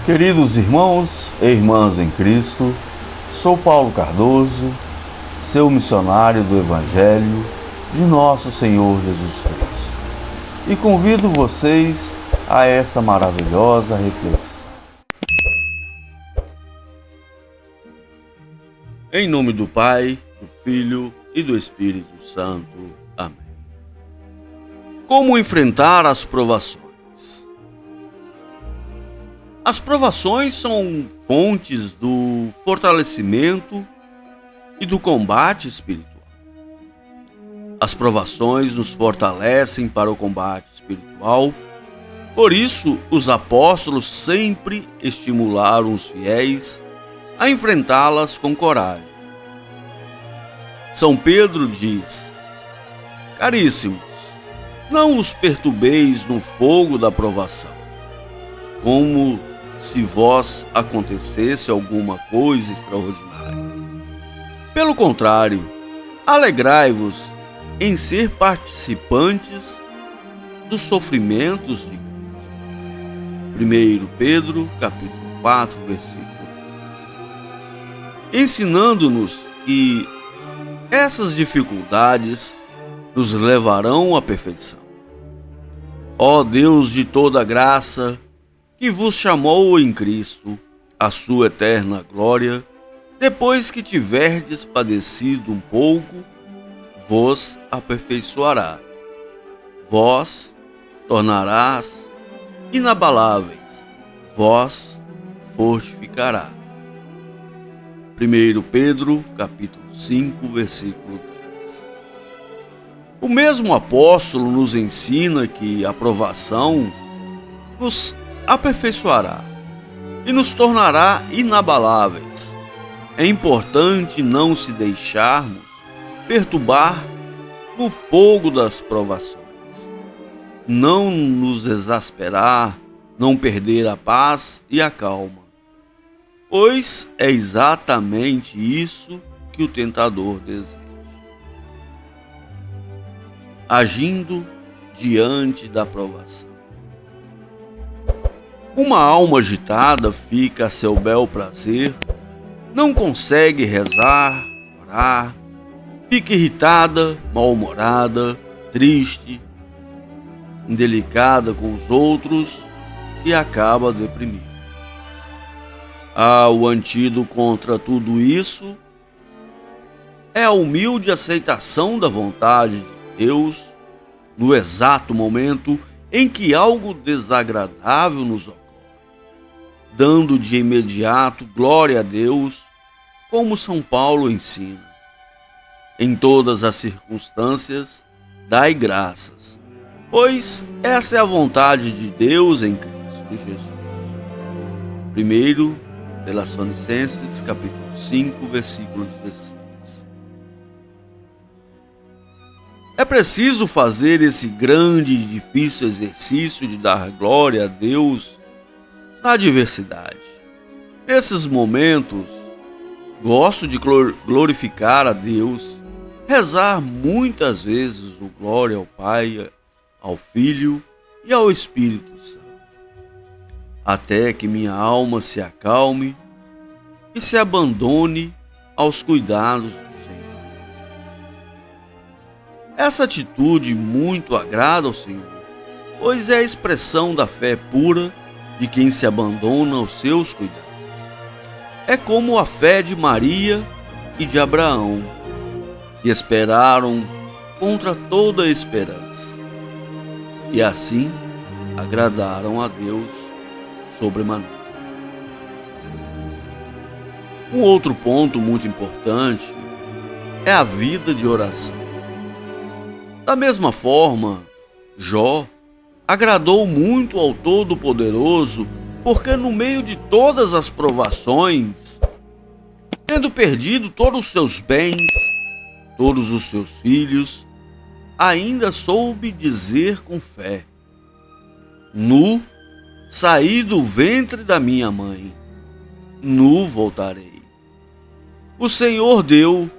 Queridos irmãos e irmãs em Cristo, sou Paulo Cardoso, seu missionário do Evangelho de Nosso Senhor Jesus Cristo, e convido vocês a esta maravilhosa reflexão. Em nome do Pai, do Filho e do Espírito Santo. Amém. Como enfrentar as provações? As provações são fontes do fortalecimento e do combate espiritual. As provações nos fortalecem para o combate espiritual, por isso os apóstolos sempre estimularam os fiéis a enfrentá-las com coragem. São Pedro diz: Caríssimos, não os perturbeis no fogo da provação, como se vos acontecesse alguma coisa extraordinária. Pelo contrário, alegrai-vos em ser participantes dos sofrimentos de Cristo. 1 Pedro, capítulo 4, versículo 1. Ensinando-nos que essas dificuldades nos levarão à perfeição. Ó Deus de toda graça, que vos chamou em Cristo a sua eterna glória, depois que tiverdes padecido um pouco, vos aperfeiçoará. Vós tornarás inabaláveis, vós fortificará. 1 Pedro, capítulo 5, versículo 10. O mesmo apóstolo nos ensina que a provação nos aperfeiçoará e nos tornará inabaláveis. É importante não se deixarmos perturbar no fogo das provações, não nos exasperar, não perder a paz e a calma, pois é exatamente isso que o tentador deseja. Agindo diante da provação. Uma alma agitada fica a seu bel prazer, não consegue rezar, orar, fica irritada, mal-humorada, triste, indelicada com os outros e acaba deprimida. O antídoto contra tudo isso é a humilde aceitação da vontade de Deus no exato momento em que algo desagradável nos ocorre, dando de imediato glória a Deus, como São Paulo ensina. Em todas as circunstâncias, dai graças, pois essa é a vontade de Deus em Cristo Jesus. 1 Tessalonicenses, capítulo 5, versículo 16. É preciso fazer esse grande e difícil exercício de dar glória a Deus na adversidade. Nesses momentos, gosto de glorificar a Deus, rezar muitas vezes o glória ao Pai, ao Filho e ao Espírito Santo, até que minha alma se acalme e se abandone aos cuidados do Senhor. Essa atitude muito agrada ao Senhor, pois é a expressão da fé pura de quem se abandona aos seus cuidados. É como a fé de Maria e de Abraão, que esperaram contra toda esperança, e assim agradaram a Deus sobremaneira. Um outro ponto muito importante é a vida de oração. Da mesma forma, Jó agradou muito ao Todo-Poderoso, porque no meio de todas as provações, tendo perdido todos os seus bens, todos os seus filhos, ainda soube dizer com fé: Nu saí do ventre da minha mãe, nu voltarei. O Senhor deu,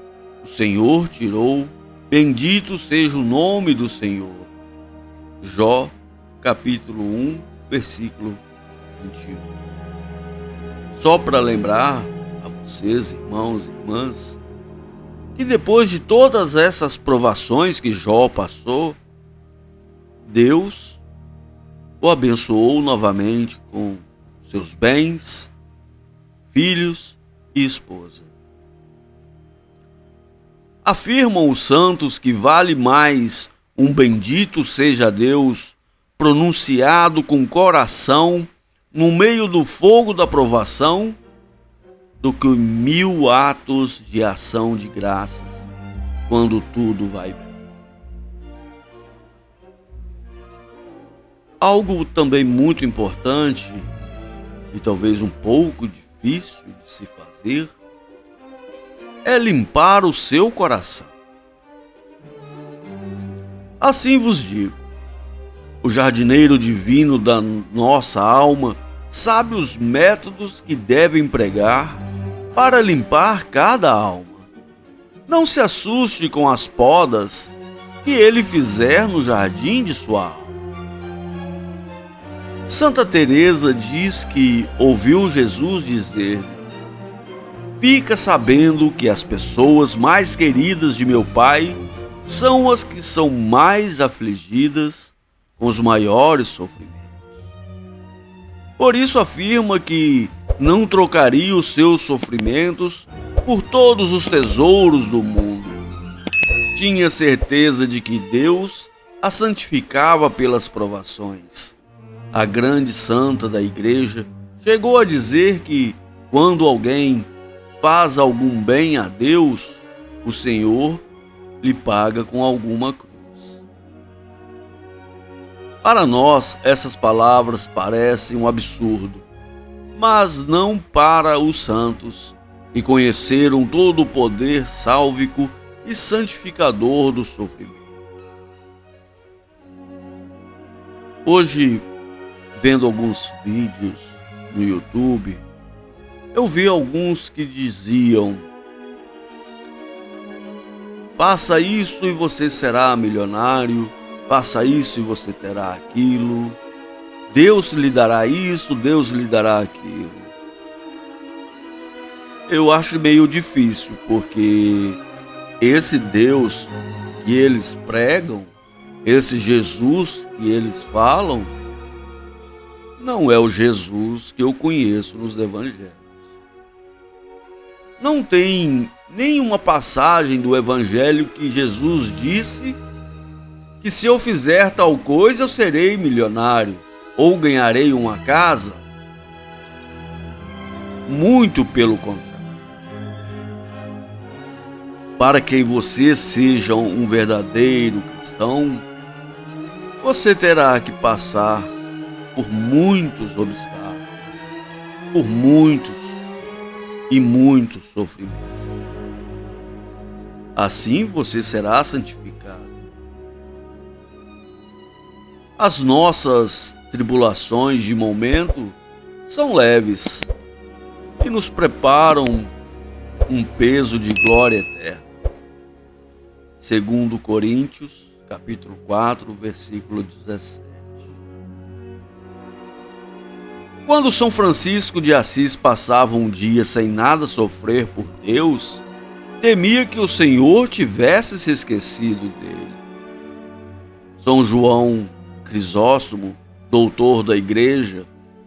o Senhor tirou, bendito seja o nome do Senhor. Jó, capítulo 1, versículo 21. Só para lembrar a vocês, irmãos e irmãs, que depois de todas essas provações que Jó passou, Deus o abençoou novamente com seus bens, filhos e esposa. Afirmam os santos que vale mais um bendito seja Deus pronunciado com coração no meio do fogo da provação do que 1000 atos de ação de graças quando tudo vai bem. Algo também muito importante e talvez um pouco difícil de se fazer é limpar o seu coração. Assim vos digo, o jardineiro divino da nossa alma sabe os métodos que deve empregar para limpar cada alma. Não se assuste com as podas que ele fizer no jardim de sua alma. Santa Teresa diz que ouviu Jesus dizer: fica sabendo que as pessoas mais queridas de meu Pai são as que são mais afligidas com os maiores sofrimentos. Por isso afirma que não trocaria os seus sofrimentos por todos os tesouros do mundo. Tinha certeza de que Deus a santificava pelas provações. A grande santa da igreja chegou a dizer que quando alguém faz algum bem a Deus, o Senhor lhe paga com alguma cruz. Para nós, essas palavras parecem um absurdo, mas não para os santos, que conheceram todo o poder sálvico e santificador do sofrimento. Hoje, vendo alguns vídeos no YouTube, eu vi alguns que diziam: faça isso e você será milionário, faça isso e você terá aquilo, Deus lhe dará isso, Deus lhe dará aquilo. Eu acho meio difícil, porque esse Deus que eles pregam, esse Jesus que eles falam, não é o Jesus que eu conheço nos evangelhos. Não tem nenhuma passagem do evangelho que Jesus disse que se eu fizer tal coisa eu serei milionário ou ganharei uma casa. Muito pelo contrário. Para que você seja um verdadeiro cristão, você terá que passar por muitos obstáculos, por muitos e muitos sofrimentos. Assim você será santificado. As nossas tribulações de momento são leves e nos preparam um peso de glória eterna. Segundo Coríntios, capítulo 4, versículo 17. Quando São Francisco de Assis passava um dia sem nada sofrer por Deus, temia que o Senhor tivesse se esquecido dele. São João Crisóstomo, doutor da Igreja,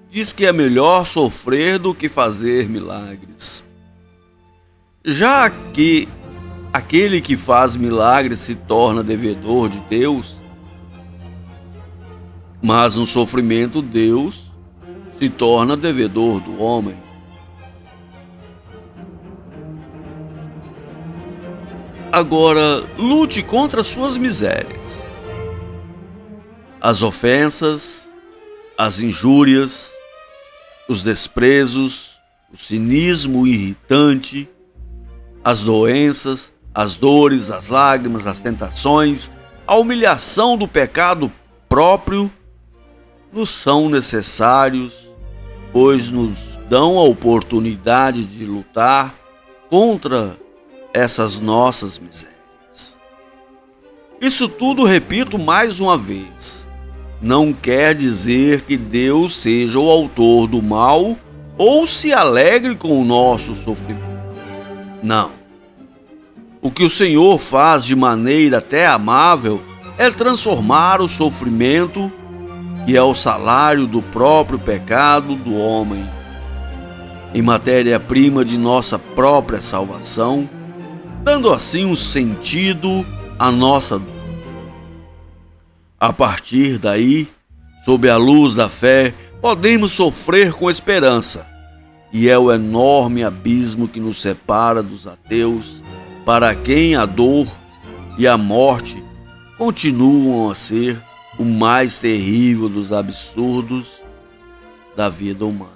diz que é melhor sofrer do que fazer milagres. Já que aquele que faz milagres se torna devedor de Deus, mas no sofrimento Deus se torna devedor do homem. Agora, lute contra suas misérias. As ofensas, as injúrias, os desprezos, o cinismo irritante, as doenças, as dores, as lágrimas, as tentações, a humilhação do pecado próprio nos são necessários, pois nos dão a oportunidade de lutar contra essas nossas misérias. Isso tudo, repito mais uma vez, não quer dizer que Deus seja o autor do mal ou se alegre com o nosso sofrimento. Não. O que o Senhor faz de maneira até amável é transformar o sofrimento, que é o salário do próprio pecado do homem, em matéria-prima de nossa própria salvação, dando assim um sentido à nossa dor. A partir daí, sob a luz da fé, podemos sofrer com esperança, e é o enorme abismo que nos separa dos ateus, para quem a dor e a morte continuam a ser o mais terrível dos absurdos da vida humana.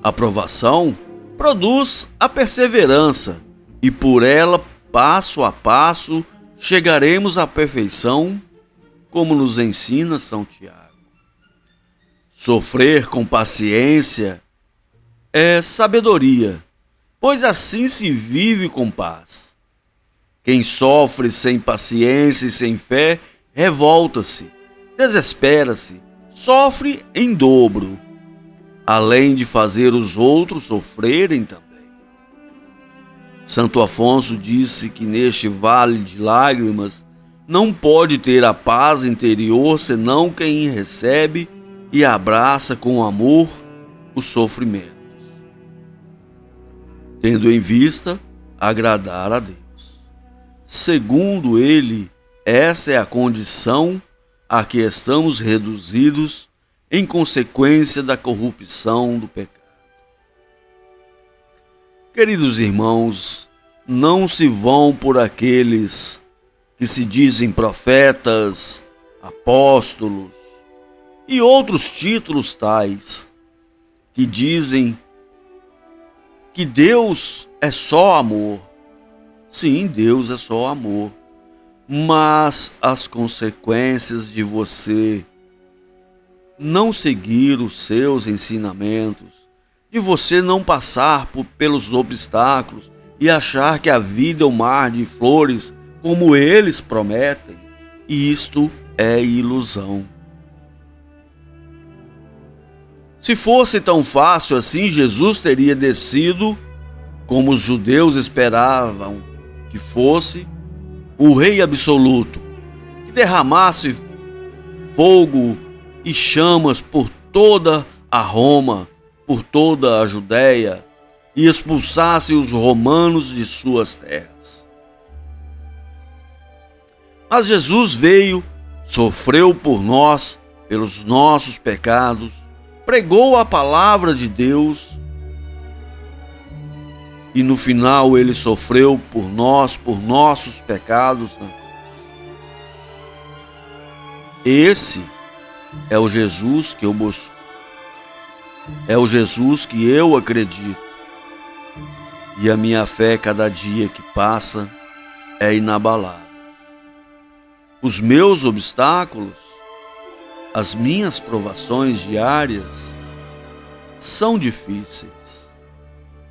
A provação produz a perseverança, e por ela, passo a passo, chegaremos à perfeição, como nos ensina São Tiago. Sofrer com paciência é sabedoria, pois assim se vive com paz. Quem sofre sem paciência e sem fé, revolta-se, desespera-se, sofre em dobro, além de fazer os outros sofrerem também. Santo Afonso disse que neste vale de lágrimas não pode ter a paz interior senão quem recebe e abraça com amor os sofrimentos, tendo em vista agradar a Deus. Segundo ele, essa é a condição a que estamos reduzidos em consequência da corrupção do pecado. Queridos irmãos, não se vão por aqueles que se dizem profetas, apóstolos e outros títulos tais, que dizem que Deus é só amor. Sim, Deus é só amor, mas as consequências de você não seguir os seus ensinamentos, de você não passar pelos obstáculos e achar que a vida é um mar de flores, como eles prometem, e isto é ilusão. Se fosse tão fácil assim, Jesus teria descido, como os judeus esperavam que fosse, o Rei absoluto, que derramasse fogo e chamas por toda a Roma, por toda a Judéia, e expulsasse os romanos de suas terras. Mas Jesus veio, sofreu por nós, pelos nossos pecados, pregou a palavra de Deus, e no final ele sofreu por nós, por nossos pecados. Esse é o Jesus que eu busco. É o Jesus que eu acredito. E a minha fé, cada dia que passa, é inabalável. Os meus obstáculos, as minhas provações diárias, são difíceis.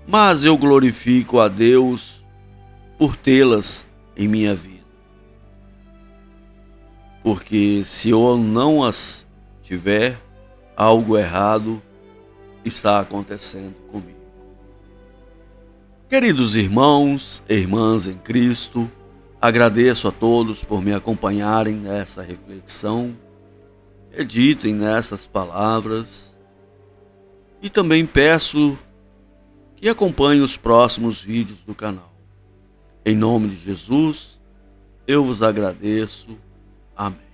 Mas eu glorifico a Deus por tê-las em minha vida. Porque se eu não as tiver, algo errado está acontecendo comigo. Queridos irmãos e irmãs em Cristo, agradeço a todos por me acompanharem nessa reflexão. Meditem nessas palavras e também peço que acompanhem os próximos vídeos do canal. Em nome de Jesus, eu vos agradeço. Amém.